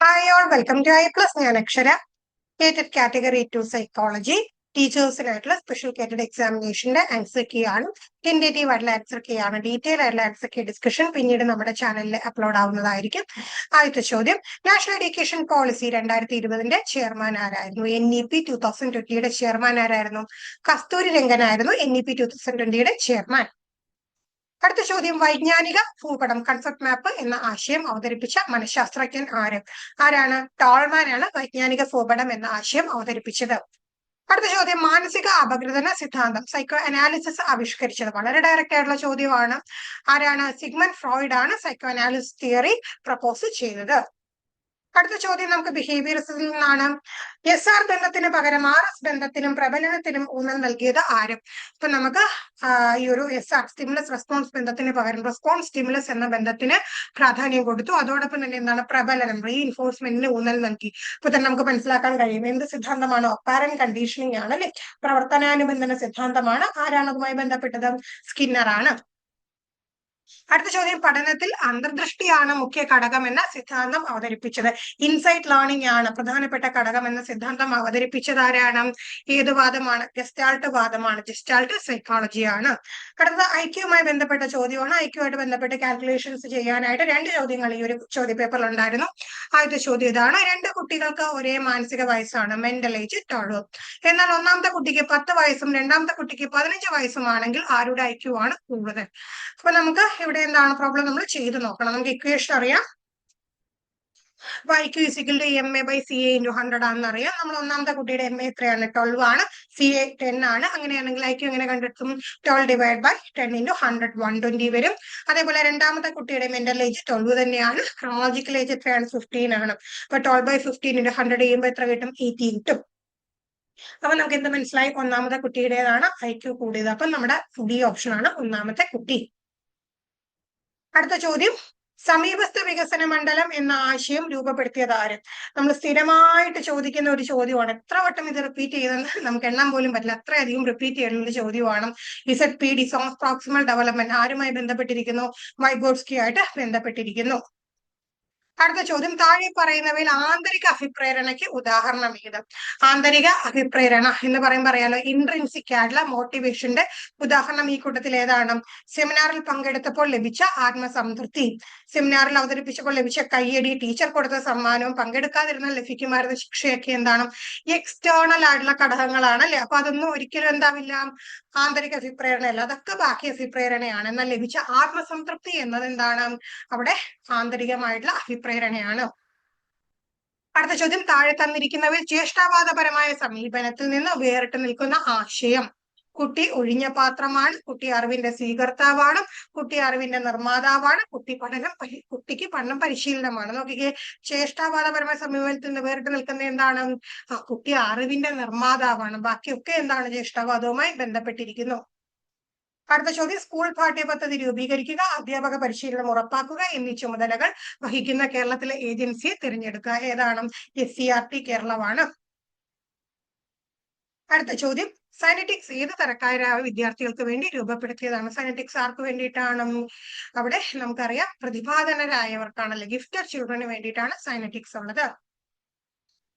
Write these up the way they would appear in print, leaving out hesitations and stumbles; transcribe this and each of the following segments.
Hi all, welcome to I Plus. ഞാൻ അക്ഷര. Catered category 2 psychology. ടീച്ചേഴ്സിനായിട്ടുള്ള സ്പെഷ്യൽ കേറ്റഡ് എക്സാമിനേഷന്റെ ആൻസർ കീ ആണ്. ടെന്റേറ്റീവ് ആയിട്ടുള്ള ആൻസർ കീ ആണ്. ഡീറ്റെയിൽ ആയിട്ടുള്ള ആൻസർ കീ ഡിസ്കഷൻ പിന്നീട് നമ്മുടെ ചാനലിൽ അപ്ലോഡ് ആവുന്നതായിരിക്കും. ആദ്യത്തെ ചോദ്യം, നാഷണൽ എഡ്യൂക്കേഷൻ പോളിസി 2020 ചെയർമാൻ ആരായിരുന്നു? NEP 2020 ചെയർമാൻ ആരായിരുന്നു? കസ്തൂരി രംഗൻ ആയിരുന്നു NEP 2020 ചെയർമാൻ. അടുത്ത ചോദ്യം, വൈജ്ഞാനിക ഭൂപടം കൺസെപ്റ്റ് മാപ്പ് എന്ന ആശയം അവതരിപ്പിച്ച മനഃശാസ്ത്രജ്ഞൻ ആരാണ്? ടോൾമാൻ ആണ് വൈജ്ഞാനിക ഭൂപടം എന്ന ആശയം അവതരിപ്പിച്ചത്. അടുത്ത ചോദ്യം, മാനസിക അപഗ്രഥന സിദ്ധാന്തം സൈക്കോ അനാലിസിസ് ആവിഷ്കരിച്ചത്? വളരെ ഡയറക്റ്റ് ആയിട്ടുള്ള ചോദ്യമാണ്. ആരാണ്? സിഗ്മണ്ട് ഫ്രോയിഡ് ആണ് സൈക്കോ അനാലിസിസ് തിയറി പ്രപ്പോസ് ചെയ്തത്. അടുത്ത ചോദ്യം നമുക്ക് ബിഹേവിയറിസത്തിൽ നിന്നാണ്. SR ബന്ധത്തിന് പകരം RS ബന്ധത്തിനും പ്രബലനത്തിനും ഊന്നൽ നൽകിയത് ആരും? ഇപ്പൊ നമുക്ക് ഈ ഒരു SR സ്റ്റിമുലസ് റെസ്പോൺസ് ബന്ധത്തിന് പകരം റെസ്പോൺസ് സ്റ്റിമുലസ് എന്ന ബന്ധത്തിന് പ്രാധാന്യം കൊടുത്തു. അതോടൊപ്പം തന്നെ എന്താണ്? പ്രബലനം റീഇൻഫോഴ്സ്മെന്റിന് ഊന്നൽ നൽകി. ഇപ്പൊ തന്നെ നമുക്ക് മനസ്സിലാക്കാൻ കഴിയും എന്ത് സിദ്ധാന്തമാണ്? ഒപ്പാരന്റ് കണ്ടീഷനിങ് ആണ് അല്ലെ? പ്രവർത്തനാനുബന്ധന സിദ്ധാന്തമാണ്. ആരാണ് അതുമായി ബന്ധപ്പെട്ടത്? സ്കിന്നർ ആണ്. അടുത്ത ചോദ്യം, പഠനത്തിൽ അന്തർദൃഷ്ടിയാണ് മുഖ്യ ഘടകം എന്ന സിദ്ധാന്തം അവതരിപ്പിച്ചത്? ഇൻസൈറ്റ് ലേണിംഗ് ആണ് പ്രധാനപ്പെട്ട ഘടകം എന്ന സിദ്ധാന്തം അവതരിപ്പിച്ചത് ആരാണ്? ഏത് വാദമാണ്? ഗസ്റ്റാൾട്ട് വാദമാണ്. ഗസ്റ്റാൾട്ട് സൈക്കോളജി ആണ്. അടുത്തത് ഐക്യുമായി ബന്ധപ്പെട്ട ചോദ്യമാണ്. ഐക്യുമായിട്ട് ബന്ധപ്പെട്ട് കാൽക്കുലേഷൻസ് ചെയ്യാനായിട്ട് 2 ചോദ്യങ്ങൾ ഈ ഒരു ചോദ്യ പേപ്പറിൽ ഉണ്ടായിരുന്നു. ആദ്യത്തെ ചോദ്യം ഇതാണ്. 2 കുട്ടികൾക്ക് ഒരേ മാനസിക വയസ്സാണ്, മെന്റൽ ഏജ് 12. എന്നാൽ ഒന്നാമത്തെ കുട്ടിക്ക് 10 വയസ്സും രണ്ടാമത്തെ കുട്ടിക്ക് 15 വയസ്സുമാണെങ്കിൽ ആരുടെ ഐക്യു ആണ് കൂടുതൽ? അപ്പൊ നമുക്ക് ഇവിടെ എന്താണ് പ്രോബ്ലം? നമ്മൾ ചെയ്ത് നോക്കണം. നമുക്ക് ഇക്വേഷൻ അറിയാം. IQ = MA/CA × 100 ആണെന്ന് അറിയാം. നമ്മൾ ഒന്നാമത്തെ കുട്ടിയുടെ MA എത്രയാണ്? 12 ആണ്. CA 10 ആണ്. അങ്ങനെയാണെങ്കിൽ IQ എങ്ങനെ കണ്ടെത്തും? 12 / 10 × 100 120 വരും. അതേപോലെ രണ്ടാമത്തെ കുട്ടിയുടെ മെന്റൽ ഏജ് 12 തന്നെയാണ്. ക്രോണോളജിക്കൽ ഏജ് എത്രയാണ്? 15 ആണ്. അപ്പൊ 12/15 × 100 ചെയ്യുമ്പോൾ എത്ര കിട്ടും? 80 കിട്ടും. അപ്പൊ നമുക്ക് എന്ത് മനസ്സിലായി? ഒന്നാമത്തെ കുട്ടിയുടേതാണ് IQ കൂടിയത്. അപ്പൊ നമ്മുടെ B ഓപ്ഷൻ ആണ് ഒന്നാമത്തെ കുട്ടി. അടുത്ത ചോദ്യം, സമീപസ്ഥ വികസന മണ്ഡലം എന്ന ആശയം രൂപപ്പെടുത്തിയത് ആര്? നമ്മൾ സ്ഥിരമായിട്ട് ചോദിക്കുന്ന ഒരു ചോദ്യമാണ്. എത്ര വട്ടം ഇത് റിപ്പീറ്റ് ചെയ്തെന്ന് നമുക്ക് എണ്ണാൻ പോലും പറ്റില്ല. അത്രയധികം റിപ്പീറ്റ് ചെയ്യുന്ന ഒരു ചോദ്യമാണ്. ZPD സോൺ പ്രോക്സിമൽ ഡെവലപ്മെന്റ് ആരുമായി ബന്ധപ്പെട്ടിരിക്കുന്നു? വൈഗോട്സ്കി ആയിട്ട് ബന്ധപ്പെട്ടിരിക്കുന്നു. അടുത്ത ചോദ്യം, താഴെ പറയുന്നവയിൽ ആന്തരിക അഭിപ്രേരണയ്ക്ക് ഉദാഹരണം ഏത്? ആന്തരിക അഭിപ്രേരണ എന്ന് പറയുമ്പോൾ അറിയാലോ, ഇൻട്രിൻസിക് ആയിട്ടുള്ള മോട്ടിവേഷന്റെ ഉദാഹരണം ഈ കൂട്ടത്തിൽ ഏതാണ്? സെമിനാറിൽ പങ്കെടുത്തപ്പോൾ ലഭിച്ച ആത്മസംതൃപ്തി, സെമിനാറിൽ അവതരിപ്പിച്ചപ്പോൾ ലഭിച്ച കയ്യടി, ടീച്ചർ കൊടുത്ത സമ്മാനവും പങ്കെടുക്കാതിരുന്നാൽ ലഭിക്കുമായിരുന്ന ശിക്ഷയൊക്കെ എന്താണ്? എക്സ്റ്റേണൽ ആയിട്ടുള്ള ഘടകങ്ങളാണ് അല്ലെ? അപ്പൊ അതൊന്നും ഒരിക്കലും എന്താവില്ല, ആന്തരിക അഭിപ്രേരണയല്ല. അതൊക്കെ ബാഹ്യ അഭിപ്രേരണയാണ്. എന്നാൽ ലഭിച്ച ആത്മസംതൃപ്തി എന്നത് എന്താണ്? അവിടെ ആന്തരികമായിട്ടുള്ള അഭിപ്രേരണയാണ്. അടുത്ത ചോദ്യം, താഴെ തന്നിരിക്കുന്നവയിൽ ജ്യേഷ്ഠാവാദപരമായ സമീപനത്തിൽ നിന്ന് വേറിട്ട് നിൽക്കുന്ന ആശയം? കുട്ടി ഒഴിഞ്ഞ പാത്രമാണ്, കുട്ടി അറിവിന്റെ സ്വീകർത്താവാണ്, കുട്ടി അറിവിന്റെ നിർമ്മാതാവാണ്, കുട്ടിക്ക് പഠനം പരിശീലനമാണ്. നോക്കിക്കേ, ജ്യേഷ്ഠാവാദപരമായ സമീപനത്തിൽ നിന്ന് വേറിട്ട് നിൽക്കുന്ന എന്താണ്? കുട്ടി അറിവിന്റെ നിർമ്മാതാവാണ്. ബാക്കിയൊക്കെ എന്താണ്? ജ്യേഷ്ഠാവാദവുമായി ബന്ധപ്പെട്ടിരിക്കുന്നു. അടുത്ത ചോദ്യം, സ്കൂൾ പാഠ്യപദ്ധതി രൂപീകരിക്കുക, അധ്യാപക പരിശീലനം ഉറപ്പാക്കുക എന്നീ ചുമതലകൾ വഹിക്കുന്ന കേരളത്തിലെ ഏജൻസിയെ തിരഞ്ഞെടുക്കുക. ഏതാണ്? SCERT കേരളമാണ്. അടുത്ത ചോദ്യം, സൈനറ്റിക്സ് ഏത് തരക്കാരായ വിദ്യാർത്ഥികൾക്ക് വേണ്ടി രൂപപ്പെടുത്തിയതാണ്? സൈനറ്റിക്സ് ആർക്ക് വേണ്ടിയിട്ടാണ്? അവിടെ നമുക്കറിയാം പ്രതിഭാധനരായവർക്കാണല്ലേ, ഗിഫ്റ്റഡ് ചിൽഡ്രന് വേണ്ടിയിട്ടാണ് സൈനറ്റിക്സ് ഉള്ളത്.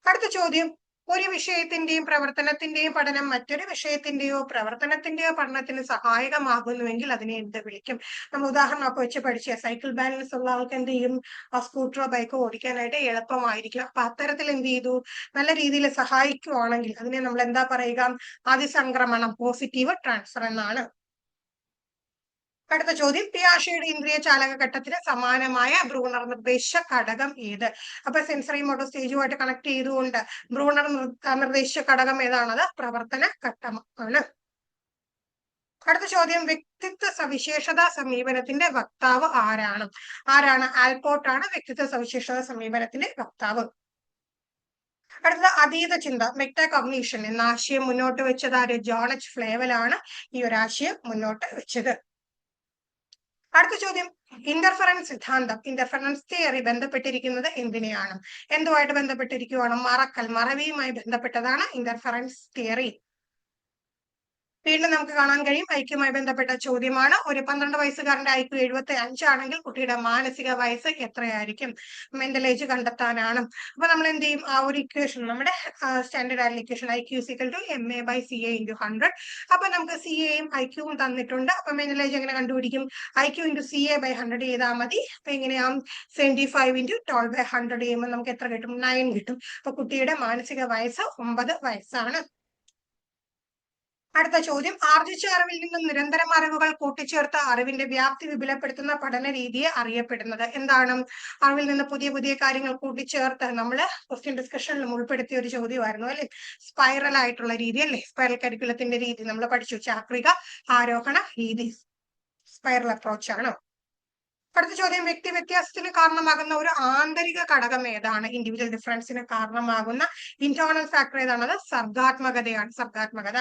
അടുത്ത ചോദ്യം, ഒരു വിഷയത്തിന്റെയും പ്രവർത്തനത്തിന്റെയും പഠനം മറ്റൊരു വിഷയത്തിന്റെയോ പ്രവർത്തനത്തിന്റെയോ പഠനത്തിന് സഹായകമാകുന്നുവെങ്കിൽ അതിനെ എന്ത് വിളിക്കും? നമ്മൾ ഉദാഹരണമൊക്കെ വെച്ച് പഠിച്ച സൈക്കിൾ ബാലൻസ് ഉള്ള ആൾക്ക് എന്ത് ചെയ്യും? സ്കൂട്ടറോ ബൈക്കോ ഓടിക്കാനായിട്ട് എളുപ്പമായിരിക്കും. അപ്പൊ അത്തരത്തിൽ എന്ത് ചെയ്തു? നല്ല രീതിയിൽ സഹായിക്കുവാണെങ്കിൽ അതിനെ നമ്മൾ എന്താ പറയുക? അതിസംക്രമണം, പോസിറ്റീവ് ട്രാൻസ്ഫർ എന്നാണ്. അടുത്ത ചോദ്യം, പിയാഷയുടെ ഇന്ദ്രിയ ചാലക ഘട്ടത്തിന് സമാനമായ ബ്രൂണർ നിർദ്ദേശിച്ച ഘടകം ഏത്? അപ്പൊ സെൻസറി മോട്ടോർ സ്റ്റേജുമായിട്ട് കണക്ട് ചെയ്തുകൊണ്ട് ബ്രൂണർ നിർദ്ദേശിച്ച ഘടകം ഏതാണത്? പ്രവർത്തന ഘട്ടം ആണ്. അടുത്ത ചോദ്യം, വ്യക്തിത്വ സവിശേഷത സമീപനത്തിന്റെ വക്താവ് ആരാണ്? ആൽപോർട്ട് ആണ് വ്യക്തിത്വ സവിശേഷത സമീപനത്തിന്റെ വക്താവ്. അടുത്തത് അതീത ചിന്ത, മെറ്റാകോഗ്നിഷൻ എന്ന ആശയം മുന്നോട്ട് വെച്ചത് ആര്? John H. ഫ്ലേവൽ ആണ് ഈ ഒരു ആശയം മുന്നോട്ട് വെച്ചത്. അടുത്ത ചോദ്യം, ഇന്റർഫറൻസ് സിദ്ധാന്തം, ഇന്റർഫറൻസ് തിയറി ബന്ധപ്പെട്ടിരിക്കുന്നത് എന്തിനെയാണ്? എന്തുമായിട്ട് ബന്ധപ്പെട്ടിരിക്കുകയാണ്? മറവിയുമായി ബന്ധപ്പെട്ടതാണ് ഇന്റർഫറൻസ് തിയറി. വീണ്ടും നമുക്ക് കാണാൻ കഴിയും ഐക്യവുമായി ബന്ധപ്പെട്ട ചോദ്യമാണ്. ഒരു 12 വയസ്സുകാരന്റെ ഐക്യു 75 ആണെങ്കിൽ കുട്ടിയുടെ മാനസിക വയസ്സ് എത്രയായിരിക്കും? മെന്റൽ ഏജ് കണ്ടെത്താനാണ്. അപ്പൊ നമ്മൾ എന്ത് ചെയ്യും? ആ ഒരു ഇക്വേഷൻ നമ്മുടെ സ്റ്റാൻഡേർഡ് ആയിട്ടുള്ള ഇക്വേഷൻ ഐക്യു MA/CA × 100. അപ്പൊ നമുക്ക് CAയും ഐക്യവും തന്നിട്ടുണ്ട്. അപ്പൊ മെന്റൽ ഏജ് എങ്ങനെ കണ്ടുപിടിക്കും? IQ × CA/100 ചെയ്താൽ മതി. അപ്പൊ എങ്ങനെയാ 75 × 12/100 ചെയ്യുമ്പോൾ നമുക്ക് എത്ര കിട്ടും? 9 കിട്ടും. അപ്പൊ കുട്ടിയുടെ മാനസിക വയസ്സ് 9 വയസ്സാണ്. അടുത്ത ചോദ്യം, ആർജിച്ച അറിവിൽ നിന്നും നിരന്തരം അറിവുകൾ കൂട്ടിച്ചേർത്ത അറിവിന്റെ വ്യാപ്തി വിപുലപ്പെടുത്തുന്ന പഠന രീതിയെ അറിയപ്പെടുന്നത് എന്താണ്? അറിവിൽ നിന്ന് പുതിയ പുതിയ കാര്യങ്ങൾ കൂട്ടിച്ചേർത്ത് നമ്മള് ക്വസ്റ്റ്യൻ ഡിസ്കഷനിലും ഉൾപ്പെടുത്തിയ ഒരു ചോദ്യമായിരുന്നു അല്ലെ? സ്പൈറൽ ആയിട്ടുള്ള രീതി അല്ലെ? സ്പൈറൽ കരിക്കുലത്തിന്റെ രീതി നമ്മൾ പഠിച്ചു. ചാക്രിക ആരോഹണ രീതി, സ്പൈറൽ അപ്രോച്ച് ആണ്. അടുത്ത ചോദ്യം, വ്യക്തി വ്യത്യാസത്തിന് കാരണമാകുന്ന ഒരു ആന്തരിക ഘടകം ഏതാണ്? ഇൻഡിവിജ്വൽ ഡിഫറൻസിന് കാരണമാകുന്ന ഇന്റേണൽ ഫാക്ടർ ഏതാണത്? സർഗാത്മകതയാണ്. സർഗാത്മകത.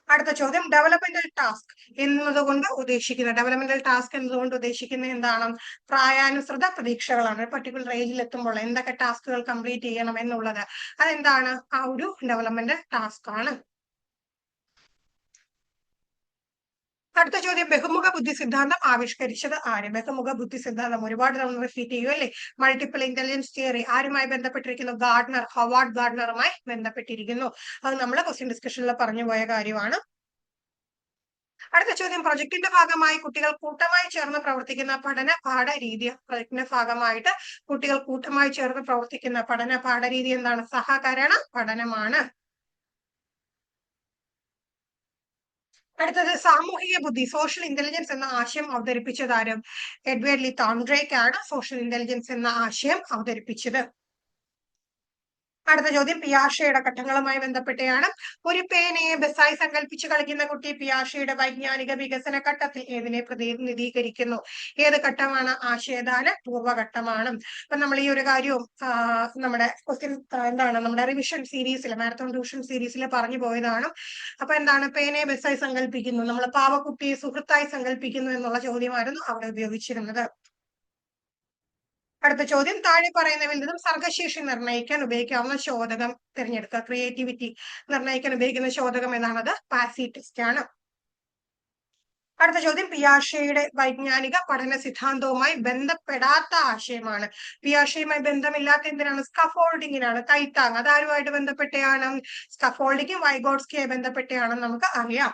അടുത്ത ചോദ്യം, ഡെവലപ്മെന്റൽ ടാസ്ക് എന്നതുകൊണ്ട് ഉദ്ദേശിക്കുന്നത് എന്താണ്? പ്രായാനുസൃത പ്രതീക്ഷകളാണ്. പർട്ടിക്കുലർ ഏജിൽ എത്തുമ്പോൾ എന്തൊക്കെ ടാസ്കുകൾ കംപ്ലീറ്റ് ചെയ്യണം എന്നുള്ളത് അതെന്താണ്? ആ ഒരു ഡെവലപ്മെന്റൽ ടാസ്ക് ആണ്. അടുത്ത ചോദ്യം, ബഹുമുഖ ബുദ്ധി സിദ്ധാന്തം ആവിഷ്കരിച്ചത് ആര്? ബഹുമുഖ ബുദ്ധി സിദ്ധാന്തം ഒരുപാട് തവണ റിപ്പീറ്റ് ചെയ്യും അല്ലെ? മൾട്ടിപ്പിൾ ഇന്റലിജൻസ് തിയറി ആരുമായി ബന്ധപ്പെട്ടിരിക്കുന്നു? ഗാർഡ്നർ, ഹൊവാർഡ് ഗാർഡ്നറുമായി ബന്ധപ്പെട്ടിരിക്കുന്നു. അത് നമ്മൾ ക്വസ്റ്റ്യൻ ഡിസ്കഷനിൽ പറഞ്ഞു പോയ കാര്യമാണ്. അടുത്ത ചോദ്യം, പ്രൊജക്ടിന്റെ ഭാഗമായി കുട്ടികൾ കൂട്ടമായി ചേർന്ന് പ്രവർത്തിക്കുന്ന പഠന പാഠരീതി. പ്രൊജക്ടിന്റെ ഭാഗമായിട്ട് കുട്ടികൾ കൂട്ടമായി ചേർന്ന് പ്രവർത്തിക്കുന്ന പഠന പാഠരീതി എന്താണ്? സഹകരണ പഠനമാണ്. അടുത്തത്, സാമൂഹിക ബുദ്ധി, സോഷ്യൽ ഇന്റലിജൻസ് എന്ന ആശയം അവതരിപ്പിച്ചത് ആരും? എഡ്വേർഡ് ലി തോൺഡ്രേക്ക് ആണ് സോഷ്യൽ ഇന്റലിജൻസ് എന്ന ആശയം അവതരിപ്പിച്ചത്. അടുത്ത ചോദ്യം, പിയാഷയുടെ ഘട്ടങ്ങളുമായി ബന്ധപ്പെട്ടാണ്. ഒരു പേനയെ ബസായി സങ്കല്പിച്ച് കളിക്കുന്ന കുട്ടി പിയാഷയുടെ വൈജ്ഞാനിക വികസന ഘട്ടത്തിൽ ഏതിനെ പ്രതിനിധീകരിക്കുന്നു? ഏത് ഘട്ടമാണ്? ആശയദാന പൂർവ്വഘട്ടമാണ്. അപ്പൊ നമ്മൾ ഈ ഒരു കാര്യവും നമ്മുടെ ക്വസ്റ്റ്യൻ എന്താണ് നമ്മുടെ റിവിഷൻ സീരീസിൽ, മാരത്തോൺ റിവിഷൻ സീരീസിൽ പറഞ്ഞു പോയതാണ്. അപ്പൊ എന്താണ്? പേനയെ ബസായി സങ്കല്പിക്കുന്നു, നമ്മൾ പാവക്കുട്ടിയെ സുഹൃത്തായി സങ്കല്പിക്കുന്നു എന്നുള്ള ചോദ്യമായിരുന്നു അവിടെ ഉപയോഗിച്ചിരുന്നത്. അടുത്ത ചോദ്യം, താഴെ പറയുന്നവയിൽ നിന്നും സർഗശേഷി നിർണ്ണയിക്കാൻ ഉപയോഗിക്കാവുന്ന ശോധകം തിരഞ്ഞെടുക്കുക. ക്രിയേറ്റിവിറ്റി നിർണ്ണയിക്കാൻ ഉപയോഗിക്കുന്ന ശോധകം ഏതാണത്? പാസി ടെസ്റ്റ് ആണ്. അടുത്ത ചോദ്യം, പിയാഷയുടെ വൈജ്ഞാനിക പഠന സിദ്ധാന്തവുമായി ബന്ധപ്പെടാത്ത ആശയമാണ്. പിയാഷയുമായി ബന്ധമില്ലാത്ത എന്തിനാണ്? സ്കഫോൾഡിങ്ങിനാണ്. കൈത്താങ് അതാരുമായിട്ട് ബന്ധപ്പെട്ടാണ്? സ്കഫോൾഡിങ്ങും വൈഗോട്സ്കിയായി ബന്ധപ്പെട്ടാണെന്ന് നമുക്ക് അറിയാം.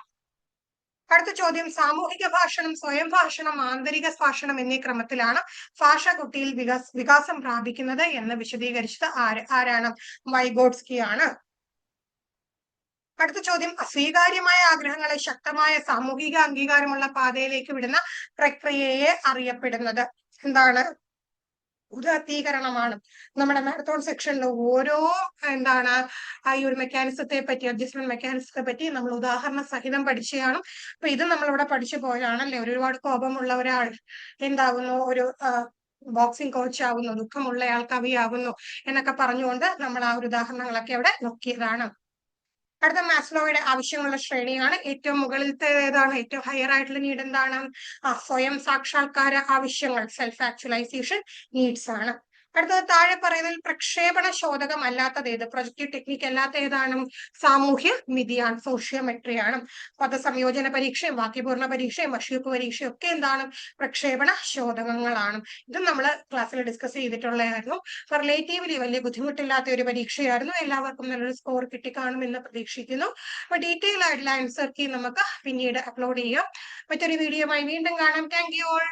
അടുത്ത ചോദ്യം, സാമൂഹിക ഭാഷണം, സ്വയം ഭാഷണം, ആന്തരിക ഭാഷണം എന്നീ ക്രമത്തിലാണ് ഭാഷ കുട്ടിയിൽ വികാസം പ്രാപിക്കുന്നത് എന്ന് വിശദീകരിച്ചത് ആരാണ്? വൈഗോട്സ്കി ആണ്. അടുത്ത ചോദ്യം, അസ്വീകാര്യമായ ആഗ്രഹങ്ങളെ ശക്തമായ സാമൂഹിക അംഗീകാരമുള്ള പാതയിലേക്ക് വിടുന്ന പ്രക്രിയയെ അറിയപ്പെടുന്നത് എന്താണ്? ഉദാത്തീകരണമാണ്. നമ്മുടെ മാരത്തോൺ സെക്ഷനിൽ ഓരോ എന്താണ് ഈ ഒരു മെക്കാനിസത്തെ പറ്റി, അഡ്ജസ്റ്റ്മെന്റ് മെക്കാനിസത്തെ പറ്റി നമ്മൾ ഉദാഹരണ സഹിതം പഠിച്ചതാണ്. അപ്പൊ ഇത് നമ്മളിവിടെ പഠിച്ചു പോയാണല്ലേ. ഒരുപാട് കോപമുള്ള ഒരാൾ എന്താകുന്നു? ഒരു ബോക്സിംഗ് കോച്ച് ആകുന്നു, ദുഃഖമുള്ളയാൾ കവിയാകുന്നു എന്നൊക്കെ പറഞ്ഞുകൊണ്ട് നമ്മൾ ആ ഒരു ഉദാഹരണങ്ങളൊക്കെ അവിടെ നോക്കിയതാണ്. അടുത്ത മാസ്ലോയുടെ ആവശ്യമുള്ള ശ്രേണിയാണ്. ഏറ്റവും മുകളിലത്തെ ഏതാണ്? ഏറ്റവും ഹയർ ആയിട്ടുള്ള നീഡ് എന്താണ്? സ്വയം സാക്ഷാത്കാര ആവശ്യങ്ങൾ, സെൽഫ് ആക്ച്വലൈസേഷൻ നീഡ്സ് ആണ്. അടുത്തത്, താഴെ പറയുന്നതിൽ പ്രക്ഷേപണ ശോധകം അല്ലാത്തത് ഏത്? പ്രൊജക്റ്റീവ് ടെക്നിക്ക് അല്ലാത്ത ഏതാണ്? സാമൂഹ്യ മിതിയാണ്, സോഷ്യോമെട്രിയാണ്. പദസംയോജന പരീക്ഷയും വാക്യപൂർണ്ണ പരീക്ഷയും വശീപ്പ് പരീക്ഷയും ഒക്കെ എന്താണ്? പ്രക്ഷേപണ ശോധകങ്ങളാണ്. ഇതും നമ്മൾ ക്ലാസ്സിൽ ഡിസ്കസ് ചെയ്തിട്ടുള്ളതായിരുന്നു. റിലേറ്റീവ്ലി വലിയ ബുദ്ധിമുട്ടില്ലാത്ത ഒരു പരീക്ഷയായിരുന്നു. എല്ലാവർക്കും നല്ലൊരു സ്കോർ കിട്ടിക്കാണുമെന്ന് പ്രതീക്ഷിക്കുന്നു. അപ്പൊ ഡീറ്റെയിൽ ആയിട്ടുള്ള ആൻസർ കീ നമുക്ക് പിന്നീട് അപ്ലോഡ് ചെയ്യാം. മറ്റൊരു വീഡിയോയുമായി വീണ്ടും കാണാം. Thank you all.